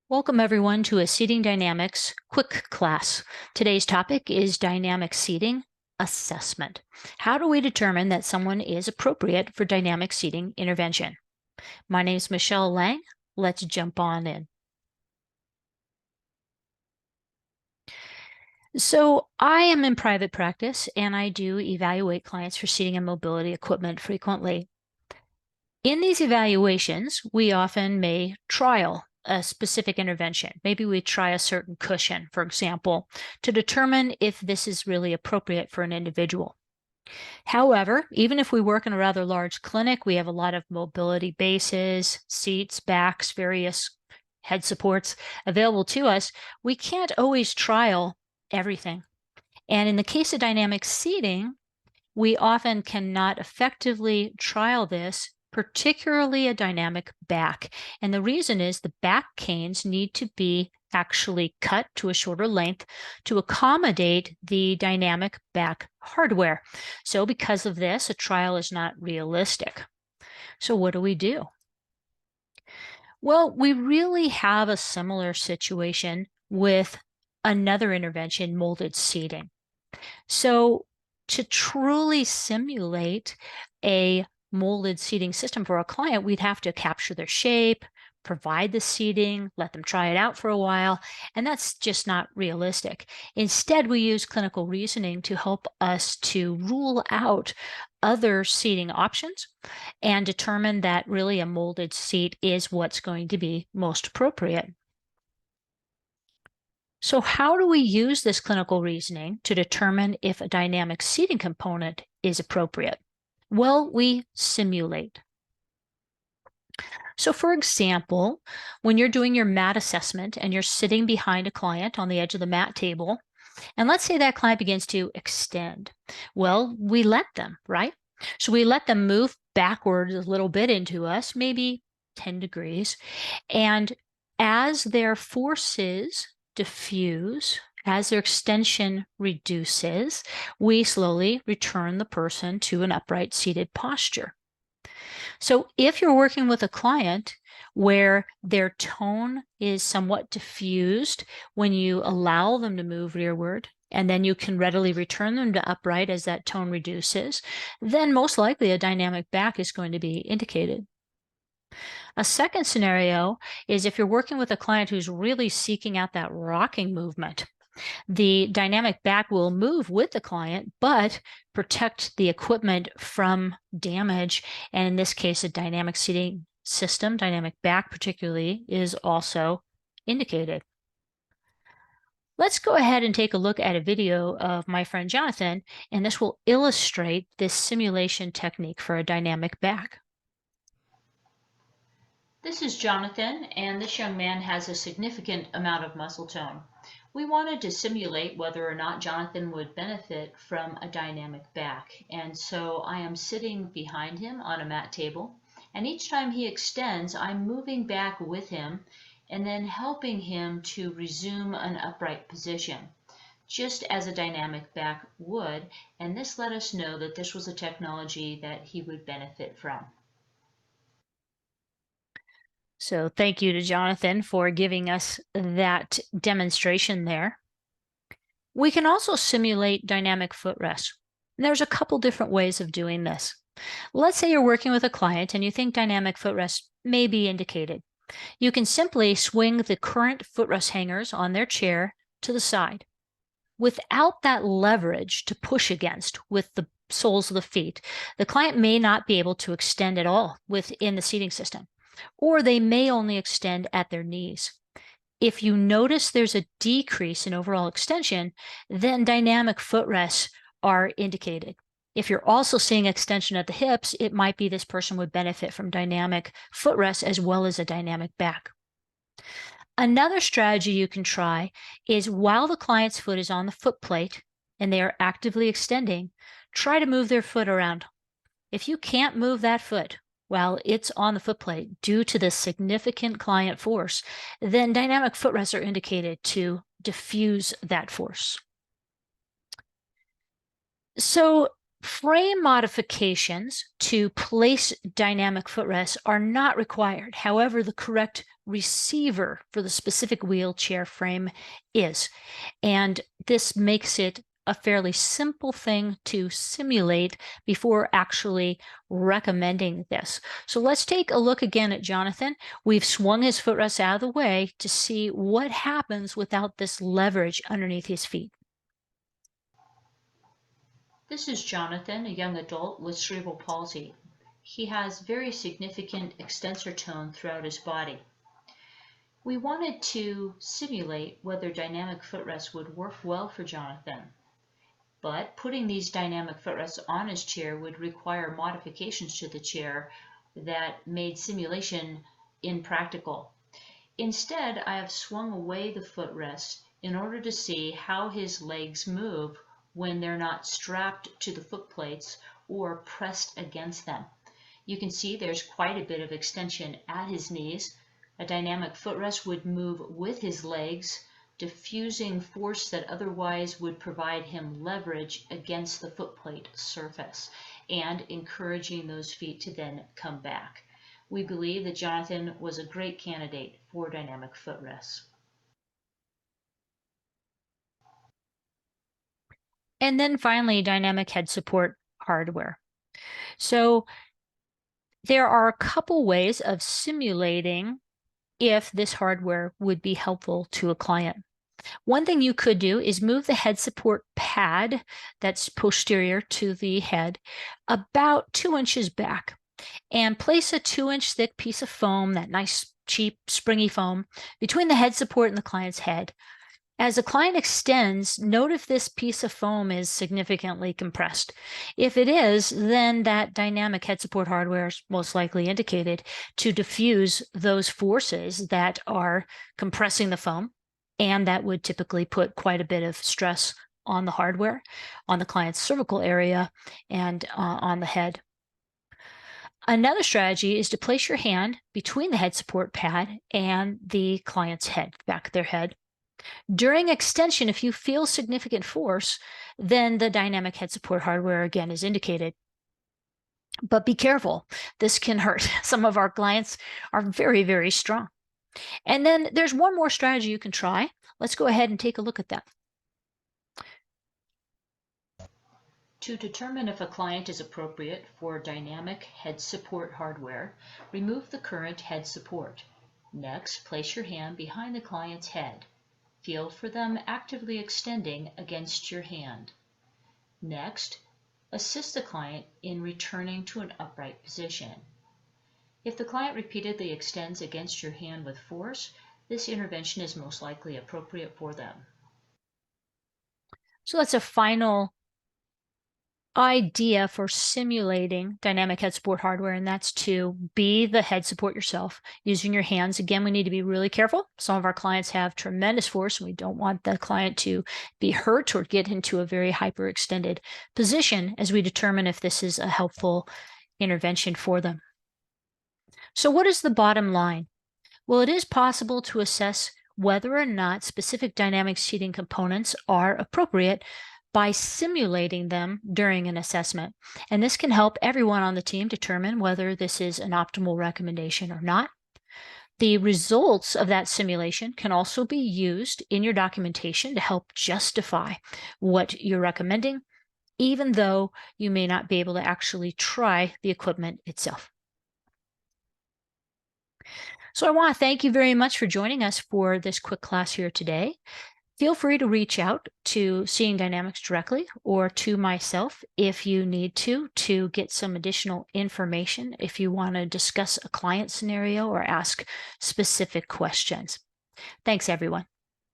Welcome everyone to a Seating Dynamics quick class. Today's topic is dynamic seating assessment. How do we determine that someone is appropriate for dynamic seating intervention? My name is Michelle Lang. Let's jump on in. So I am in private practice and I do evaluate clients for seating and mobility equipment frequently. In these evaluations, we often may trial a specific intervention. Maybe we try a certain cushion, for example, to determine if this is really appropriate for an individual. However, even if we work in a rather large clinic, we have a lot of mobility bases, seats, backs, various head supports available to us, we can't always trial everything. And in the case of dynamic seating, we often cannot effectively trial this, particularly a dynamic back. And the reason is the back canes need to be actually cut to a shorter length to accommodate the dynamic back hardware. So because of this, a trial is not realistic. So what do we do? Well, we really have a similar situation with another intervention, molded seating. So to truly simulate a molded seating system for a client, we'd have to capture their shape, provide the seating, let them try it out for a while, and that's just not realistic. Instead, we use clinical reasoning to help us to rule out other seating options and determine that really a molded seat is what's going to be most appropriate. So how do we use this clinical reasoning to determine if a dynamic seating component is appropriate? Well, we simulate. So for example, when you're doing your mat assessment and you're sitting behind a client on the edge of the mat table, and let's say that client begins to extend. Well, we let them, right? So we let them move backwards a little bit into us, maybe 10 degrees. And as their forces diffuse, as their extension reduces, we slowly return the person to an upright seated posture. So if you're working with a client where their tone is somewhat diffused when you allow them to move rearward, and then you can readily return them to upright as that tone reduces, then most likely a dynamic back is going to be indicated. A second scenario is if you're working with a client who's really seeking out that rocking movement. The dynamic back will move with the client, but protect the equipment from damage. And in this case, a dynamic seating system, dynamic back particularly, is also indicated. Let's go ahead and take a look at a video of my friend Jonathan, and this will illustrate this simulation technique for a dynamic back. This is Jonathan, and this young man has a significant amount of muscle tone. We wanted to simulate whether or not Jonathan would benefit from a dynamic back, and so I am sitting behind him on a mat table, and each time he extends, I'm moving back with him and then helping him to resume an upright position, just as a dynamic back would, and this let us know that this was a technology that he would benefit from. So thank you to Jonathan for giving us that demonstration there. We can also simulate dynamic footrest. There's a couple different ways of doing this. Let's say you're working with a client and you think dynamic footrest may be indicated. You can simply swing the current footrest hangers on their chair to the side. Without that leverage to push against with the soles of the feet, the client may not be able to extend at all within the seating system, or they may only extend at their knees. If you notice there's a decrease in overall extension, then dynamic footrests are indicated. If you're also seeing extension at the hips, it might be this person would benefit from dynamic footrests as well as a dynamic back. Another strategy you can try is while the client's foot is on the foot plate and they are actively extending, try to move their foot around. If you can't move that foot while it's on the foot plate due to the significant client force, then dynamic footrests are indicated to diffuse that force. So Frame modifications to place dynamic footrests are not required. However, the correct receiver for the specific wheelchair frame is. And this makes it a fairly simple thing to simulate before actually recommending this. So let's take a look again at Jonathan. We've swung his footrest out of the way to see what happens without this leverage underneath his feet. This is Jonathan, a young adult with cerebral palsy. He has very significant extensor tone throughout his body. We wanted to simulate whether dynamic footrests would work well for Jonathan, but putting these dynamic footrests on his chair would require modifications to the chair that made simulation impractical. Instead, I have swung away the footrest in order to see how his legs move when they're not strapped to the foot plates or pressed against them. You can see there's quite a bit of extension at his knees. A dynamic footrest would move with his legs, diffusing force that otherwise would provide him leverage against the footplate surface and encouraging those feet to then come back. We believe that Jonathan was a great candidate for dynamic footrests. And then finally, dynamic head support hardware. So there are a couple ways of simulating if this hardware would be helpful to a client. One thing you could do is move the head support pad that's posterior to the head about 2 inches back and place a 2-inch thick piece of foam, that nice, cheap, springy foam, between the head support and the client's head. As the client extends, note if this piece of foam is significantly compressed. If it is, then that dynamic head support hardware is most likely indicated to diffuse those forces that are compressing the foam, and that would typically put quite a bit of stress on the hardware, on the client's cervical area, and on the head. Another strategy is to place your hand between the head support pad and the client's head, back of their head. During extension, if you feel significant force, then the dynamic head support hardware again is indicated. But be careful, this can hurt. Some of our clients are very, very strong. And then there's one more strategy you can try. Let's go ahead and take a look at that. To determine if a client is appropriate for dynamic head support hardware, remove the current head support. Next, place your hand behind the client's head. Feel for them actively extending against your hand. Next, assist the client in returning to an upright position. If the client repeatedly extends against your hand with force, this intervention is most likely appropriate for them. So that's a final idea for simulating dynamic head support hardware, and that's to be the head support yourself using your hands. Again, we need to be really careful. Some of our clients have tremendous force, and we don't want the client to be hurt or get into a very hyperextended position as we determine if this is a helpful intervention for them. So what is the bottom line? Well, it is possible to assess whether or not specific dynamic seating components are appropriate by simulating them during an assessment. And this can help everyone on the team determine whether this is an optimal recommendation or not. The results of that simulation can also be used in your documentation to help justify what you're recommending, even though you may not be able to actually try the equipment itself. So I want to thank you very much for joining us for this quick class here today. Feel free to reach out to Seeing Dynamics directly or to myself if you need to get some additional information, if you want to discuss a client scenario or ask specific questions. Thanks, everyone.